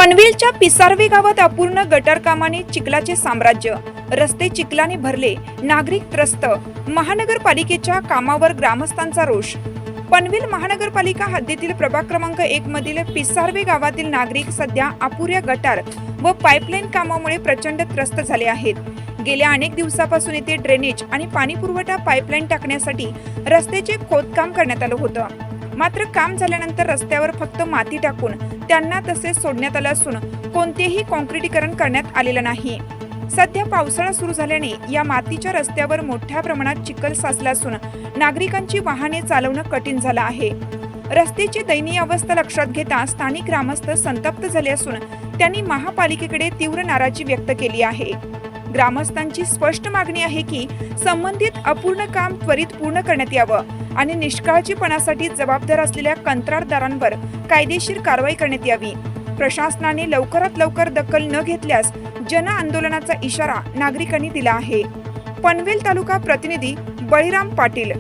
पनवेलच्या पिसारवे गावात अपूर्ण गटार कामाने चिखलाचे साम्राज्य, रस्ते चिखलाने भरले, नागरिक त्रस्त, महानगरपालिकेच्या कामावर ग्रामस्थांचा रोष। पनवेल महानगरपालिका हद्दीतील प्रभाग क्रमांक 1 मधील पिसारवे गावातील नागरिक सध्या अपुऱ्या गटार व पाईपलाईन कामामुळे प्रचंड त्रस्त झाले आहेत। गेल्या अनेक दिवसापासून येथे ड्रेनेज आणि पाणी पुरवठा पाईपलाईन टाकण्यासाठी रस्त्याचे खोदकाम करण्यात आलं होतं। मात्र काम झाल्यानंतर रस्त्यावर फक्त माती टाकून त्यांना तसेच सोडण्यात आलं असून कोणतेही काँक्रिटीकरण करण्यात आलेलं नाही। सध्या पावसाळा सुरू झाल्याने या मातीच्या रस्त्यावर मोठ्या प्रमाणात चिखल साचला असून नागरिकांची वाहने चालवणं कठीण झालं आहे। रस्त्याची दयनीय अवस्था लक्षात घेता स्थानिक ग्रामस्थ संतप्त झाले असून त्यांनी महापालिकेकडे तीव्र नाराजी व्यक्त केली आहे। ग्रामस्थांची स्पष्ट मागणी आहे की संबंधित अपूर्ण काम त्वरित पूर्ण करण्यात यावं आणि निष्काळजीपणासाठी जबाबदार असलेल्या कंत्राटदारांवर कायदेशीर कारवाई करण्यात यावी। प्रशासनाने लवकरात लवकर दखल न घेतल्यास जन आंदोलनाचा इशारा नागरिकांनी दिला आहे। पनवेल तालुका प्रतिनिधी बळीराम पाटील।